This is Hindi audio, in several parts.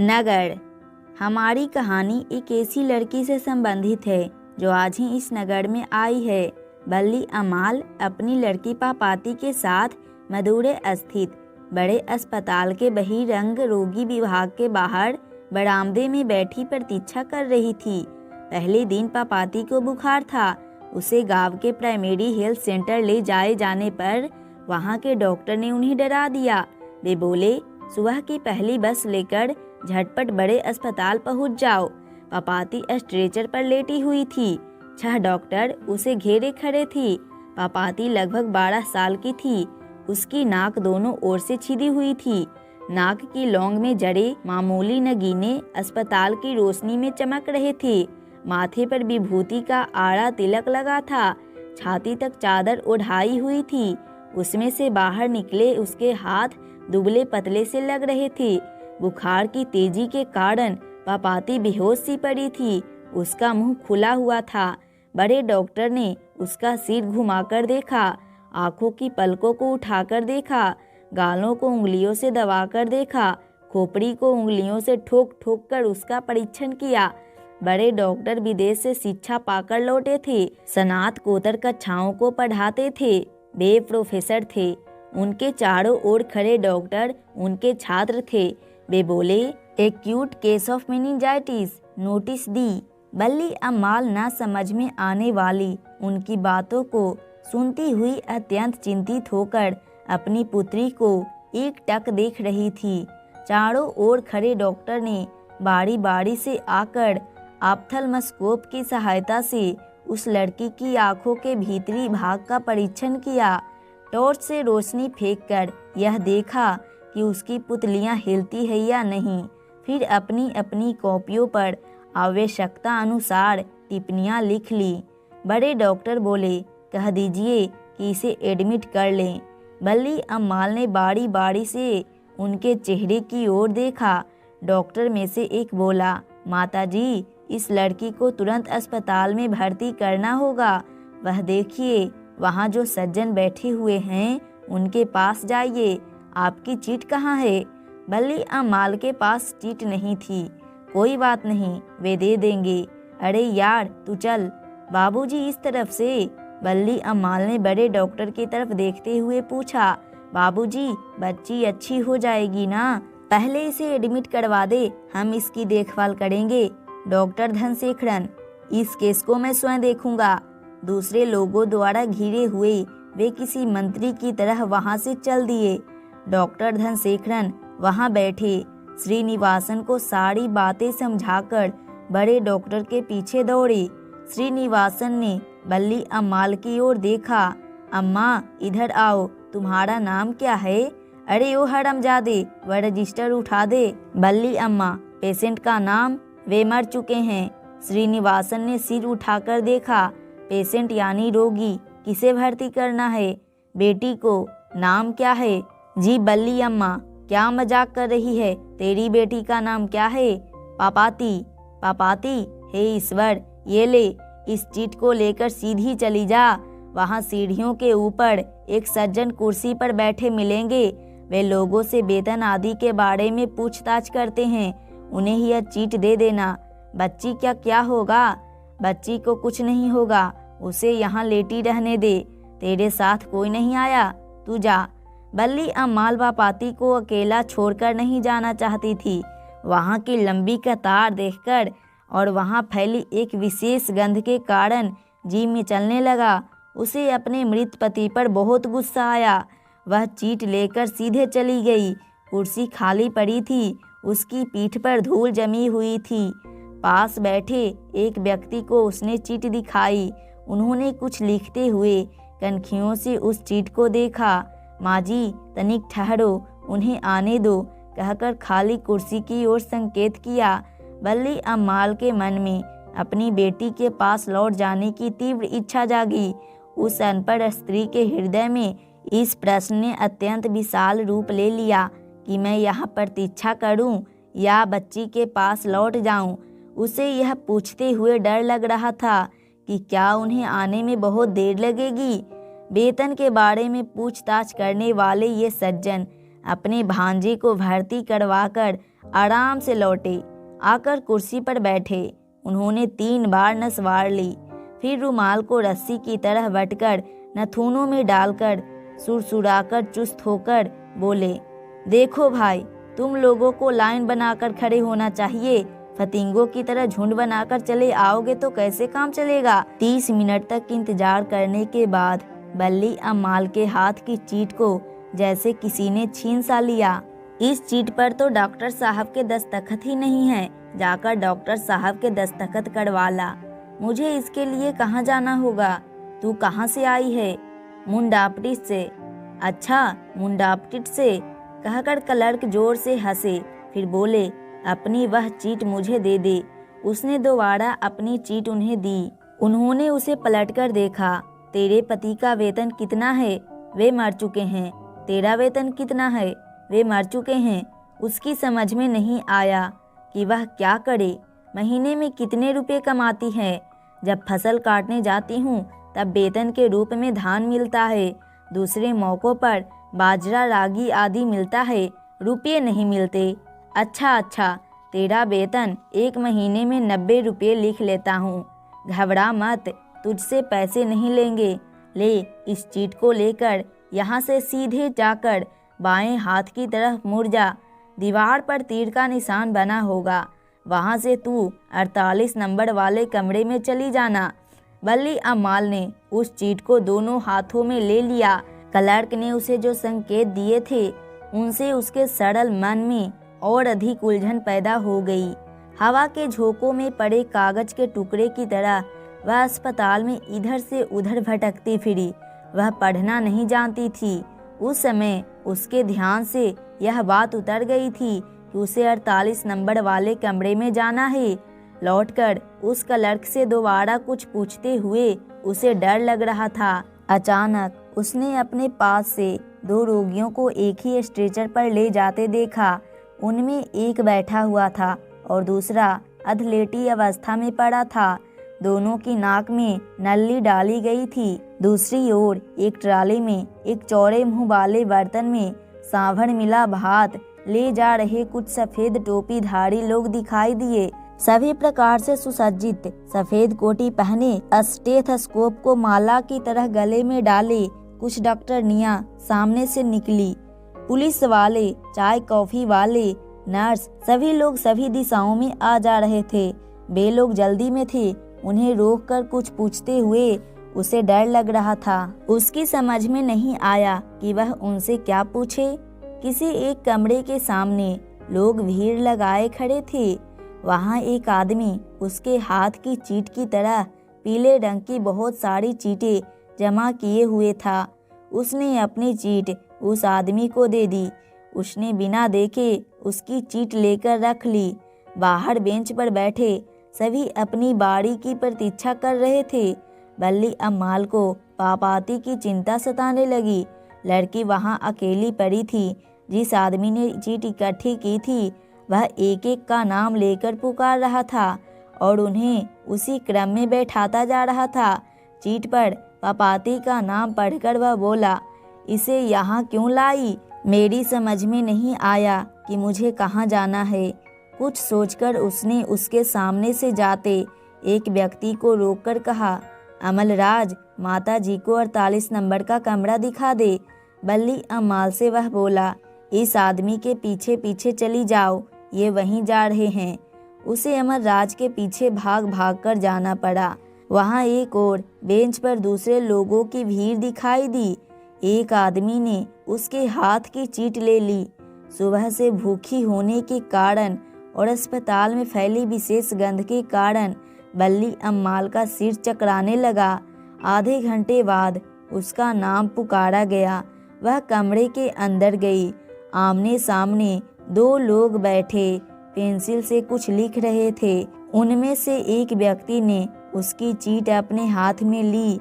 नगर। हमारी कहानी एक ऐसी लड़की से संबंधित है जो आज ही इस नगर में आई है। बल्ली अमाल अपनी लड़की पापाती के साथ मदुरै स्थित बड़े अस्पताल के बहिरंग रोगी विभाग के बाहर बरामदे में बैठी प्रतीक्षा कर रही थी। पहले दिन पापाती को बुखार था। उसे गांव के प्राइमरी हेल्थ सेंटर ले जाए जाने पर वहां के डॉक्टर ने उन्हें डरा दिया। वे बोले, सुबह की पहली बस लेकर झटपट बड़े अस्पताल पहुंच जाओ। पापाती स्ट्रेचर पर लेटी हुई थी। 6 डॉक्टर उसे घेरे खड़े थी। पापाती लगभग 12 साल की थी। उसकी नाक दोनों ओर से छिदी हुई थी। नाक की लौंग में जड़े मामूली नगीने अस्पताल की रोशनी में चमक रहे थे। माथे पर विभूति का आड़ा तिलक लगा था। छाती तक चादर ओढ़ाई हुई थी। उसमें से बाहर निकले उसके हाथ दुबले पतले से लग रहे थे। बुखार की तेजी के कारण पापाती बेहोश सी पड़ी थी। उसका मुंह खुला हुआ था। बड़े डॉक्टर ने उसका सिर घुमाकर देखा, आंखों की पलकों को उठाकर देखा, गालों को उंगलियों से दबाकर देखा, खोपड़ी को उंगलियों से ठोक ठोक कर उसका परीक्षण किया। बड़े डॉक्टर विदेश से शिक्षा पाकर लौटे थे। स्नातकोत्तर कक्षाओं को पढ़ाते थे। वे प्रोफेसर थे। उनके चारों ओर खड़े डॉक्टर उनके छात्र थे। वे बोले, acute case of meningitis, notice दी। बल्ली अमाल ना समझ में आने वाली उनकी बातों को सुनती हुई अत्यंत चिंतित होकर अपनी पुत्री को एकटक देख रही थी। चारों ओर खड़े डॉक्टर ने बारी बारी से आकर ऑप्थेल्मोस्कोप की सहायता से उस लड़की की आंखों के भीतरी भाग का परीक्षण किया। टॉर्च से रोशनी फेंककर यह देखा कि उसकी पुतलियां हिलती है या नहीं। फिर अपनी अपनी कॉपियों पर आवश्यकता अनुसार टिप्पणियां लिख ली। बड़े डॉक्टर बोले, कह दीजिए कि इसे एडमिट कर लें। बल्ली अम्माल ने बारी बारी से उनके चेहरे की ओर देखा। डॉक्टर में से एक बोला, माताजी, इस लड़की को तुरंत अस्पताल में भर्ती करना होगा। वह देखिए, वहाँ जो सज्जन बैठे हुए हैं उनके पास जाइए। आपकी चिट कहाँ है? बल्ली अम्माल के पास चिट नहीं थी। कोई बात नहीं, वे दे देंगे। अरे यार, तू चल। बाबूजी, इस तरफ से। बल्ली अम्माल ने बड़े डॉक्टर की तरफ देखते हुए पूछा, बाबूजी, बच्ची अच्छी हो जाएगी ना? पहले इसे एडमिट करवा दे, हम इसकी देखभाल करेंगे। डॉक्टर धनशेखरन, इस केस को मैं स्वयं देखूंगा। दूसरे लोगों द्वारा घिरे हुए वे किसी मंत्री की तरह वहां से चल दिए। डॉक्टर धनशेखरन वहां बैठे श्रीनिवासन को सारी बातें समझाकर बड़े डॉक्टर के पीछे दौड़े। श्रीनिवासन ने बल्ली अम्माल की ओर देखा। अम्मा, इधर आओ, तुम्हारा नाम क्या है? अरे ओ हरामजादे, वह रजिस्टर उठा दे। बल्ली अम्मा, पेशेंट का नाम? वे मर चुके हैं। श्रीनिवासन ने सिर उठाकर देखा। पेशेंट यानी रोगी, किसे भर्ती करना है? बेटी को। नाम क्या है? जी बल्ली अम्मा, क्या मजाक कर रही है? तेरी बेटी का नाम क्या है? पापाती। पापाती? हे ईश्वर, ये ले, इस चिट को लेकर सीधी चली जा। वहाँ सीढ़ियों के ऊपर एक सज्जन कुर्सी पर बैठे मिलेंगे। वे लोगों से वेतन आदि के बारे में पूछताछ करते हैं। उन्हें यह चिट दे देना। बच्ची क्या क्या होगा? बच्ची को कुछ नहीं होगा, उसे यहाँ लेटी रहने दे। तेरे साथ कोई नहीं आया, तू जा। बल्ली अम्माल पापाती को अकेला छोड़कर नहीं जाना चाहती थी। वहाँ की लंबी कतार देखकर और वहाँ फैली एक विशेष गंध के कारण जी में चलने लगा। उसे अपने मृत पति पर बहुत गुस्सा आया। वह चीट लेकर सीधे चली गई। कुर्सी खाली पड़ी थी। उसकी पीठ पर धूल जमी हुई थी। पास बैठे एक व्यक्ति को उसने चिट दिखाई। उन्होंने कुछ लिखते हुए कनखियों से उस चिट को देखा। माँ जी, तनिक ठहरो, उन्हें आने दो, कहकर खाली कुर्सी की ओर संकेत किया। बल्ली अम्माल के मन में अपनी बेटी के पास लौट जाने की तीव्र इच्छा जागी। उस अनपढ़ स्त्री के हृदय में इस प्रश्न ने अत्यंत विशाल रूप ले लिया कि मैं यहाँ प्रतीक्षा करूं या बच्ची के पास लौट जाऊं। उसे यह पूछते हुए डर लग रहा था कि क्या उन्हें आने में बहुत देर लगेगी। वेतन के बारे में पूछताछ करने वाले ये सज्जन अपने भांजे को भर्ती करवाकर आराम से लौटे, आकर कुर्सी पर बैठे। उन्होंने 3 बार नसवार ली, फिर रुमाल को रस्सी की तरह बटकर नथुनों में डालकर सुरसुराकर चुस्त होकर बोले, देखो भाई, तुम लोगों को लाइन बनाकर खड़े होना चाहिए। फतिंगों की तरह झुंड बनाकर चले आओगे तो कैसे काम चलेगा। 30 मिनट तक इंतजार करने के बाद बल्ली अम्माल के हाथ की चीट को जैसे किसी ने छीन सा लिया। इस चीट पर तो डॉक्टर साहब के दस्तखत ही नहीं है, जाकर डॉक्टर साहब के दस्तखत करवा ला। मुझे इसके लिए कहाँ जाना होगा? तू कहाँ से आई है? मुंडापटिट से। अच्छा, मुंडापटिट से, कहकर क्लर्क जोर से हंसे, फिर बोले, अपनी वह चीट मुझे दे दे। उसने दोबारा अपनी चीट उन्हें दी। उन्होंने उसे पलटकर देखा। तेरे पति का वेतन कितना है? वे मर चुके हैं। तेरा वेतन कितना है? वे मर चुके हैं। उसकी समझ में नहीं आया कि वह क्या करे। महीने में कितने रुपए कमाती है? जब फसल काटने जाती हूँ तब वेतन के रूप में धान मिलता है, दूसरे मौक़ों पर बाजरा, रागी आदि मिलता है, रुपये नहीं मिलते। अच्छा, तेरा वेतन 1 महीने में 90 रुपये लिख लेता हूँ। घबरा मत, तुझसे पैसे नहीं लेंगे। ले, इस चीट को लेकर यहाँ से सीधे जाकर बाएं हाथ की तरफ मुड़ जा। दीवार पर तीर का निशान बना होगा, वहाँ से तू 48 नंबर वाले कमरे में चली जाना। बल्ली अम्माल ने उस चीट को दोनों हाथों में ले लिया। क्लर्क ने उसे जो संकेत दिए थे उनसे उसके सरल मन में और अधिक उलझन पैदा हो गई। हवा के झोंकों में पड़े कागज के टुकड़े की तरह वह अस्पताल में इधर से उधर भटकती फिरी। वह पढ़ना नहीं जानती थी। उस समय उसके ध्यान से यह बात उतर गई थी कि उसे 48 नंबर वाले कमरे में जाना है। लौटकर उस क्लर्क से दोबारा कुछ पूछते हुए उसे डर लग रहा था। अचानक उसने अपने पास से 2 रोगियों को एक ही स्ट्रेचर पर ले जाते देखा। उनमें एक बैठा हुआ था और दूसरा अधलेटी अवस्था में पड़ा था। दोनों की नाक में नली डाली गई थी। दूसरी ओर एक ट्राली में एक चौड़े मुंह वाले बर्तन में सांभर मिला भात ले जा रहे कुछ सफेद टोपीधारी लोग दिखाई दिए। सभी प्रकार से सुसज्जित, सफेद कोटी पहने, स्टेथोस्कोप को माला की तरह गले में डाले कुछ डॉक्टरनियां सामने से निकली। पुलिस वाले, चाय कॉफी वाले, नर्स, सभी लोग सभी दिशाओं में आ जा रहे थे। वे लोग जल्दी में थे। उन्हें रोककर कुछ पूछते हुए उसे डर लग रहा था। उसकी समझ में नहीं आया कि वह उनसे क्या पूछे। किसी एक कमरे के सामने लोग भीड़ लगाए खड़े थे। वहाँ एक आदमी उसके हाथ की चीट की तरह पीले रंग की बहुत सारी चीटें जमा किए हुए था। उसने अपनी चीट उस आदमी को दे दी। उसने बिना देखे उसकी चीट लेकर रख ली। बाहर बेंच पर बैठे सभी अपनी बारी की प्रतीक्षा कर रहे थे। बल्ली अम्माल को पापाती की चिंता सताने लगी। लड़की वहाँ अकेली पड़ी थी। जिस आदमी ने चीट इकट्ठी की थी वह एक एक का नाम लेकर पुकार रहा था और उन्हें उसी क्रम में बैठाता जा रहा था। चीट पर पापाती का नाम पढ़कर वह बोला, इसे यहाँ क्यों लाई? मेरी समझ में नहीं आया कि मुझे कहाँ जाना है। कुछ सोचकर उसने उसके सामने से जाते एक व्यक्ति को रोककर कहा, अमलराज, माता जी को 48 नंबर का कमरा दिखा दे। बल्ली अम्माल से वह बोला, इस आदमी के पीछे पीछे चली जाओ, ये वहीं जा रहे हैं। उसे अमरराज के पीछे भाग भाग कर जाना पड़ा। वहाँ एक और बेंच पर दूसरे लोगों की भीड़ दिखाई दी। एक आदमी ने उसके हाथ की चीट ले ली। सुबह से भूखी होने के कारण और अस्पताल में फैली विशेष गंध के कारण बल्ली अम्माल का सिर चकराने लगा। आधे घंटे बाद उसका नाम पुकारा गया। वह कमरे के अंदर गई। आमने सामने 2 लोग बैठे पेंसिल से कुछ लिख रहे थे। उनमें से एक व्यक्ति ने उसकी चीट अपने हाथ में ली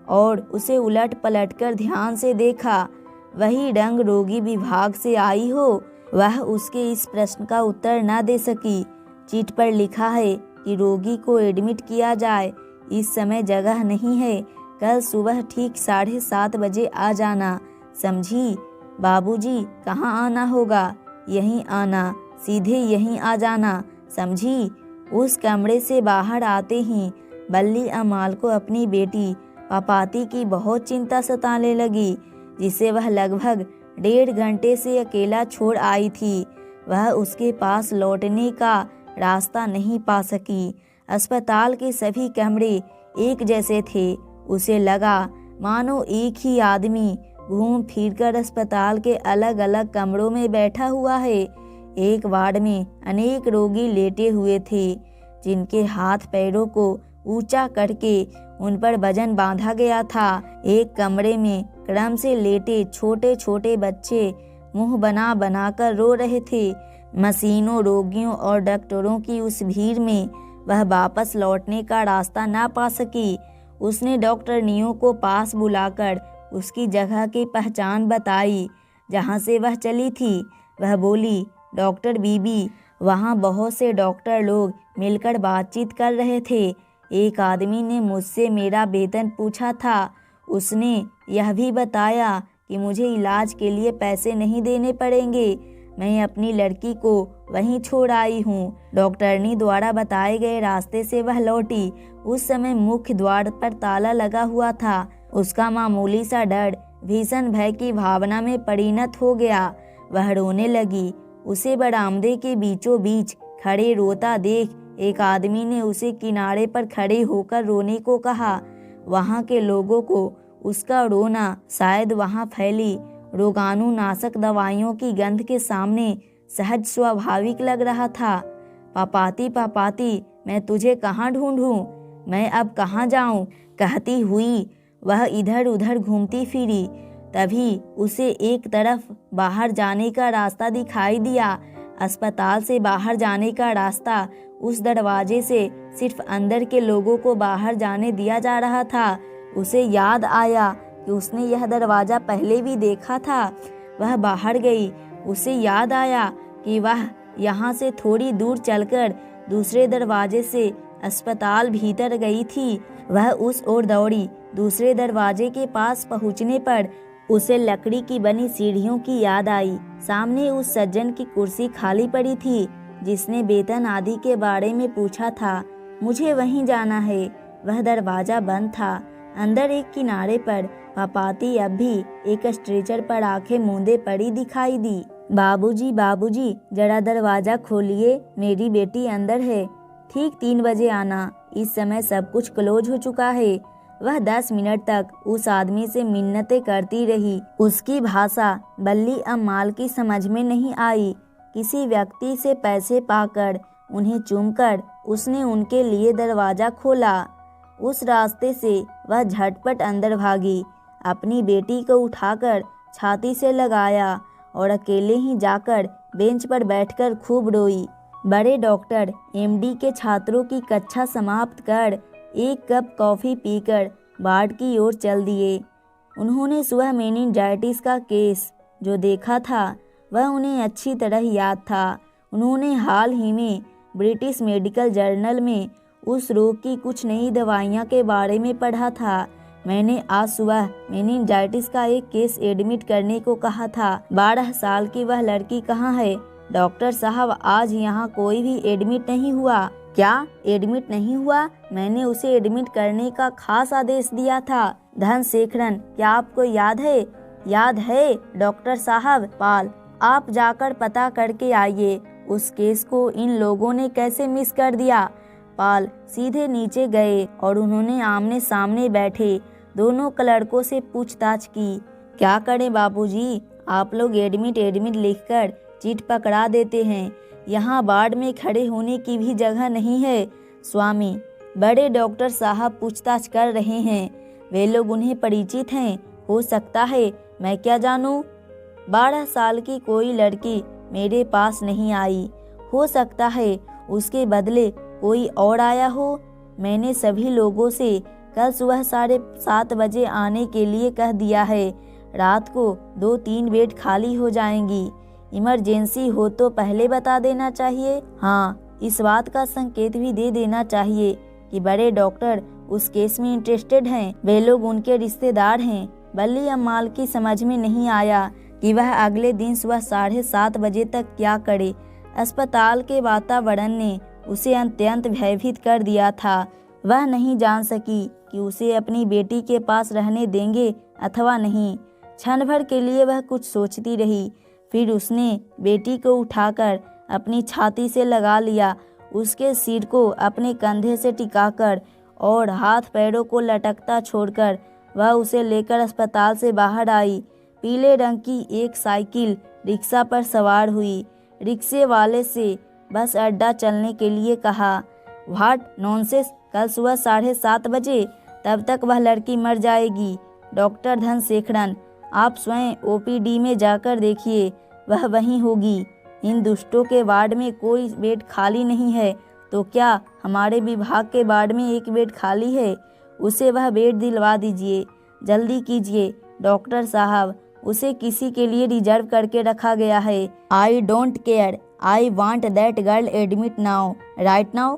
और उसे उलट पलट कर ध्यान से देखा। वही रंग रोगी विभाग से आई हो। वह उसके इस प्रश्न का उत्तर न दे सकी। चीट पर लिखा है कि रोगी को एडमिट किया जाए। इस समय जगह नहीं है। कल सुबह ठीक 7:30 बजे आ जाना, समझी? बाबूजी, कहाँ आना होगा? यहीं आना। सीधे यहीं आ जाना, समझी। उस कमरे से बाहर आते ही बल्ली अमाल को अपनी बेटी पापाती की बहुत चिंता सताने लगी, जिसे वह लगभग 1.5 घंटे से अकेला छोड़ आई थी। वह उसके पास लौटने का रास्ता नहीं पा सकी। अस्पताल के सभी कमरे एक जैसे थे। उसे लगा मानो एक ही आदमी घूम फिरकर अस्पताल के अलग अलग कमरों में बैठा हुआ है। एक वार्ड में अनेक रोगी लेटे हुए थे, जिनके हाथ पैरों को ऊंचा करके उन पर वजन बांधा गया था। एक कमरे में क्रम से लेटे छोटे छोटे बच्चे मुंह बना बनाकर रो रहे थे। मशीनों, रोगियों और डॉक्टरों की उस भीड़ में वह वापस लौटने का रास्ता ना पा सकी। उसने डॉक्टरनियों को पास बुलाकर उसकी जगह की पहचान बताई, जहाँ से वह चली थी। वह बोली, डॉक्टर बीबी। वहाँ बहुत से डॉक्टर लोग मिलकर बातचीत कर रहे थे। एक आदमी ने मुझसे मेरा वेतन पूछा था। उसने यह भी बताया कि मुझे इलाज के लिए पैसे नहीं देने पड़ेंगे। मैं अपनी लड़की को वहीं छोड़ आई हूँ। डॉक्टरनी द्वारा बताए गए रास्ते से वह लौटी। उस समय मुख्य द्वार पर ताला लगा हुआ था। उसका मामूली सा डर भीषण भय की भावना में परिणत हो गया। वह रोने लगी। उसे बरामदे के बीचों बीच खड़े रोता देख एक आदमी ने उसे किनारे पर खड़े होकर रोने को कहा। वहाँ के लोगों को उसका रोना शायद वहाँ फैली रोगाणुनाशक दवाइयों की गंध के सामने सहज स्वाभाविक लग रहा था। पापाती, पापाती, मैं तुझे कहाँ ढूंढूं? मैं अब कहाँ जाऊं? कहती हुई वह इधर उधर घूमती फिरी। तभी उसे एक तरफ बाहर जाने का रास्ता दिखाई दिया। अस्पताल से बाहर जाने का रास्ता उस दरवाजे से सिर्फ अंदर के लोगों को बाहर जाने दिया जा रहा था। उसे याद आया कि उसने यह दरवाज़ा पहले भी देखा था। वह बाहर गई। उसे याद आया कि वह यहाँ से थोड़ी दूर चलकर दूसरे दरवाजे से अस्पताल भीतर गई थी। वह उस ओर दौड़ी। दूसरे दरवाजे के पास पहुँचने पर उसे लकड़ी की बनी सीढ़ियों की याद आई। सामने उस सज्जन की कुर्सी खाली पड़ी थी, जिसने वेतन आदि के बारे में पूछा था। मुझे वहीं जाना है। वह दरवाज़ा बंद था। अंदर एक किनारे पर पापाती अब भी एक स्ट्रेचर पर आंखें मूंदे पड़ी दिखाई दी। बाबूजी, बाबूजी, जरा दरवाज़ा खोलिए, मेरी बेटी अंदर है। ठीक 3 बजे आना। इस समय सब कुछ क्लोज हो चुका है। वह 10 मिनट तक उस आदमी से मिन्नतें करती रही। उसकी भाषा बल्ली अम्माल की समझ में नहीं आई। किसी व्यक्ति से पैसे पाकर उन्हें चूमकर उसने उनके लिए दरवाज़ा खोला। उस रास्ते से वह झटपट अंदर भागी। अपनी बेटी को उठाकर छाती से लगाया और अकेले ही जाकर बेंच पर बैठकर खूब रोई। बड़े डॉक्टर एमडी के छात्रों की कक्षा समाप्त कर एक कप कॉफ़ी पीकर वार्ड की ओर चल दिए। उन्होंने सुबह मेनिंजाइटिस का केस जो देखा था वह उन्हें अच्छी तरह याद था। उन्होंने हाल ही में ब्रिटिश मेडिकल जर्नल में उस रोग की कुछ नई दवाइयाँ के बारे में पढ़ा था। मैंने आज सुबह मेनिंजाइटिस का एक केस एडमिट करने को कहा था। 12 साल की वह लड़की कहाँ है? डॉक्टर साहब, आज यहाँ कोई भी एडमिट नहीं हुआ। क्या एडमिट नहीं हुआ? मैंने उसे एडमिट करने का खास आदेश दिया था। धनशेखरन, क्या आपको याद है? याद है डॉक्टर साहब। पाल, आप जाकर पता करके आइए उस केस को इन लोगों ने कैसे मिस कर दिया। पाल सीधे नीचे गए और उन्होंने आमने सामने बैठे दोनों क्लर्कों से पूछताछ की। क्या करें बाबूजी, आप लोग एडमिट लिखकर चिट पकड़ा देते हैं। यहाँ वार्ड में खड़े होने की भी जगह नहीं है। स्वामी, बड़े डॉक्टर साहब पूछताछ कर रहे हैं। वे लोग उन्हें परिचित हैं। हो सकता है, मैं क्या जानूँ। 12 साल की कोई लड़की मेरे पास नहीं आई। हो सकता है उसके बदले कोई और आया हो। मैंने सभी लोगों से कल सुबह 7:30 बजे आने के लिए कह दिया है। रात को 2-3 बेड खाली हो जाएंगी। इमरजेंसी हो तो पहले बता देना चाहिए। हाँ, इस बात का संकेत भी दे देना चाहिए कि बड़े डॉक्टर उस केस में इंटरेस्टेड हैं। वे लोग उनके रिश्तेदार हैं। बल्ली अम्माल की समझ में नहीं आया कि वह अगले दिन सुबह 7:30 बजे तक क्या करे। अस्पताल के वातावरण ने उसे अत्यंत भयभीत कर दिया था। वह नहीं जान सकी कि उसे अपनी बेटी के पास रहने देंगे अथवा नहीं। क्षण भर के लिए वह कुछ सोचती रही, फिर उसने बेटी को उठाकर अपनी छाती से लगा लिया, उसके सिर को अपने कंधे से टिकाकर और हाथ पैरों को लटकता छोड़कर वह उसे लेकर अस्पताल से बाहर आई। पीले रंग की एक साइकिल रिक्शा पर सवार हुई। रिक्शे वाले से बस अड्डा चलने के लिए कहा। व्हाट नॉनसेंस, कल सुबह 7:30 बजे, तब तक वह लड़की मर जाएगी। डॉक्टर धनशेखरन, आप स्वयं ओपीडी में जाकर देखिए, वह वहीं होगी। इन दुष्टों के वार्ड में कोई बेड खाली नहीं है, तो क्या हमारे विभाग के वार्ड में एक बेड खाली है? उसे वह बेड दिलवा दीजिए, जल्दी कीजिए डॉक्टर साहब, उसे किसी के लिए रिजर्व करके रखा गया है। I don't care, I want that girl admit now, right now.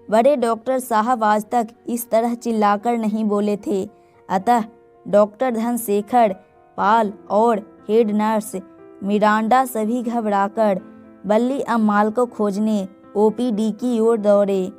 बड़े डॉक्टर साहब आज तक इस तरह चिल्लाकर नहीं बोले थे, अतः डॉक्टर धनशेखर, पाल और हेड नर्स मिरांडा सभी घबराकर बल्ली अम्माल को खोजने ओपीडी की ओर दौड़े।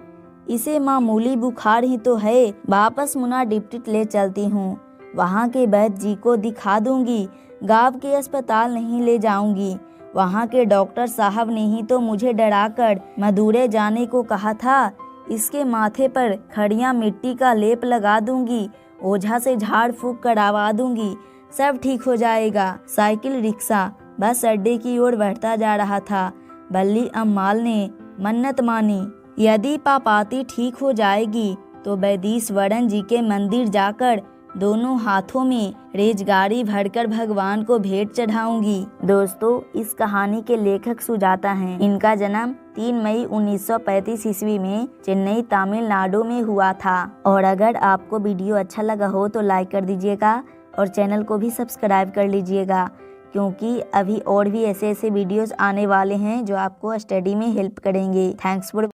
इसे मामूली बुखार ही तो है, वापस मुना डिप्टी ले चलती हूँ, वहाँ के वैद्य जी को दिखा दूंगी, गांव के अस्पताल नहीं ले जाऊंगी। वहाँ के डॉक्टर साहब ने ही तो मुझे डराकर मदुरै जाने को कहा था। इसके माथे पर खड़िया मिट्टी का लेप लगा दूंगी, ओझा से झाड़ फूक करवा दूंगी, सब ठीक हो जाएगा। साइकिल रिक्शा बस अड्डे की ओर बढ़ता जा रहा था। बल्ली अम्माल ने मन्नत मानी, यदि पापाती ठीक हो जाएगी तो वैदीश्वरन जी के मंदिर जाकर दोनों हाथों में रेजगारी भरकर भगवान को भेंट चढ़ाऊंगी। दोस्तों, इस कहानी के लेखक सुजाता हैं। इनका जन्म 3 मई 1935 ईस्वी में चेन्नई तमिलनाडु में हुआ था। और अगर आपको वीडियो अच्छा लगा हो तो लाइक कर दीजिएगा और चैनल को भी सब्सक्राइब कर लीजिएगा, क्योंकि अभी और भी ऐसे वीडियोस आने वाले हैं जो आपको स्टडी में हेल्प करेंगे। Thanks for